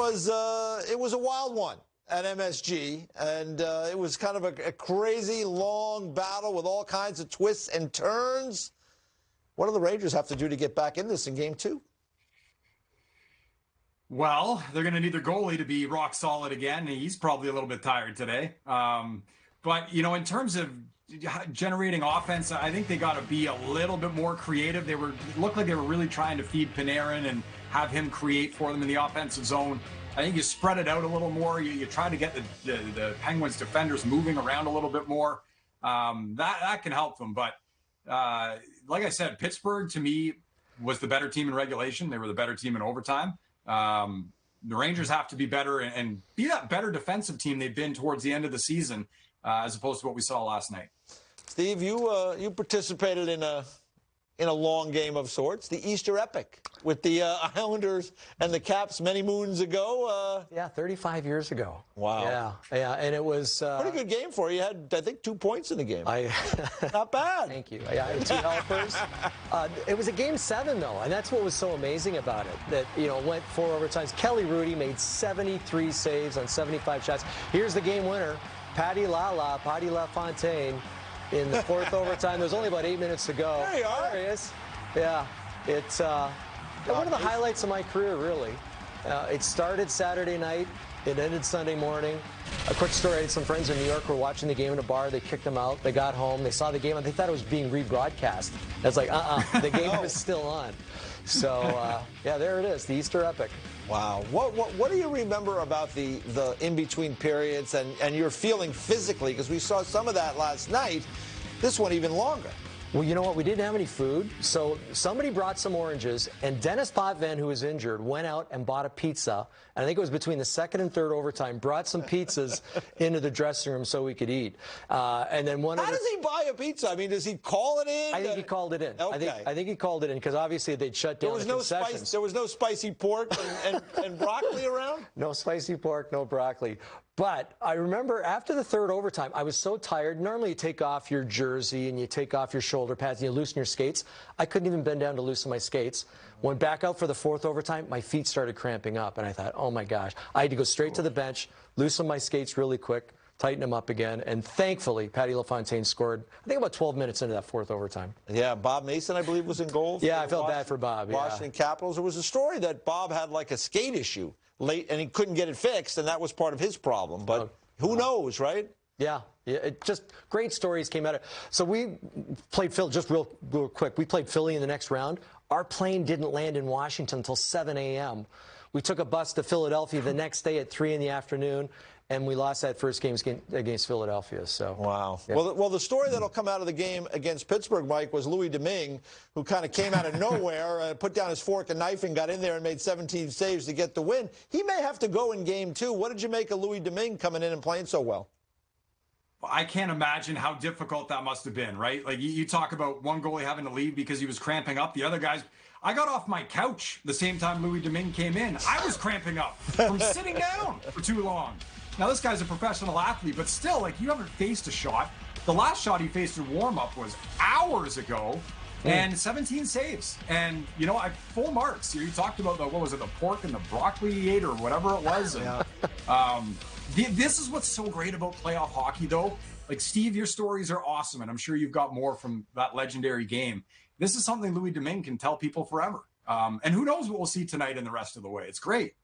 was a wild one at MSG, and it was kind of a crazy, long battle with all kinds of twists and turns. What do the Rangers have to do to get back in this in Game 2? Well, they're going to need their goalie to be rock solid again. He's probably a little bit tired today. But, you know, in terms of generating offense, I think they got to be a little bit more creative. It looked like they were really trying to feed Panarin and have him create for them in the offensive zone. I think you spread it out a little more. You try to get the Penguins defenders moving around a little bit more. That can help them. But like I said, Pittsburgh, to me, was the better team in regulation. They were the better team in overtime. The Rangers have to be better and be that better defensive team they've been towards the end of the season, as opposed to what we saw last night. Steve, you participated in a long game of sorts, the Easter Epic, with the Islanders and the Caps many moons ago. Yeah, 35 years ago. Wow. Yeah, and it was pretty good game for you. You had, I think, 2 points in the game. Not bad. Thank you. I had 2 helpers. It was a Game 7, though, and that's what was so amazing about it. That, you know, went 4 overtimes. Kelly Rudy made 73 saves on 75 shots. Here's the game winner, Patty LaFontaine. In the 4th overtime. There's only about 8 minutes to go. There you are. There he is. Yeah. It's one of the highlights of my career, really. It started Saturday night. It ended Sunday morning. A quick story, I had some friends in New York who were watching the game in a bar. They kicked them out. They got home. They saw the game, and they thought it was being rebroadcast. I was like, the game is still on. So, yeah, there it is, the Easter Epic. Wow. What do you remember about the in-between periods and your feeling physically? Because we saw some of that last night. This one even longer. Well, you know what? We didn't have any food, so somebody brought some oranges, and Dennis Potvin, who was injured, went out and bought a pizza. And I think it was between the 2nd and 3rd overtime, brought some pizzas into the dressing room so we could eat. And then How does he buy a pizza? I mean, does he call it in? I think he called it in. Okay. I think he called it in because obviously they'd shut down the concessions. There was no spicy pork and broccoli around? No spicy pork, no broccoli. But I remember after the 3rd overtime, I was so tired. Normally you take off your jersey and you take off your shoulder pads and you loosen your skates. I couldn't even bend down to loosen my skates. Went back out for the 4th overtime. My feet started cramping up, and I thought, oh, my gosh. I had to go straight to the bench, loosen my skates really quick, tighten them up again, and thankfully, Patty LaFontaine scored, I think, about 12 minutes into that 4th overtime. Yeah, Bob Mason, I believe, was in goal. Yeah, I felt bad for Bob. Washington Capitals. There was a story that Bob had, like, a skate issue late, and he couldn't get it fixed, and that was part of his problem. But who knows, right? Yeah, it just great stories came out of it. So we played Philly, just real quick, we played Philly in the next round. Our plane didn't land in Washington until 7 a.m. We took a bus to Philadelphia the next day at 3 in the afternoon, and we lost that first game against Philadelphia. So wow. Yeah. Well, the story that'll come out of the game against Pittsburgh, Mike, was Louis Domingue, who kind of came out of nowhere, put down his fork and knife and got in there and made 17 saves to get the win. He may have to go in Game 2. What did you make of Louis Domingue coming in and playing so well? I can't imagine how difficult that must have been, right? Like you talk about one goalie having to leave because he was cramping up. The other guys, I got off my couch the same time Louis Domingue came in. I was cramping up from sitting down for too long. Now, this guy's a professional athlete, but still, like, you haven't faced a shot. The last shot he faced in warm-up was hours ago, and 17 saves. And, you know, full marks. You talked about what was it, the pork and the broccoli he ate or whatever it was. And, this is what's so great about playoff hockey, though. Like, Steve, your stories are awesome, and I'm sure you've got more from that legendary game. This is something Louis Domingue can tell people forever. And who knows what we'll see tonight and the rest of the way. It's great.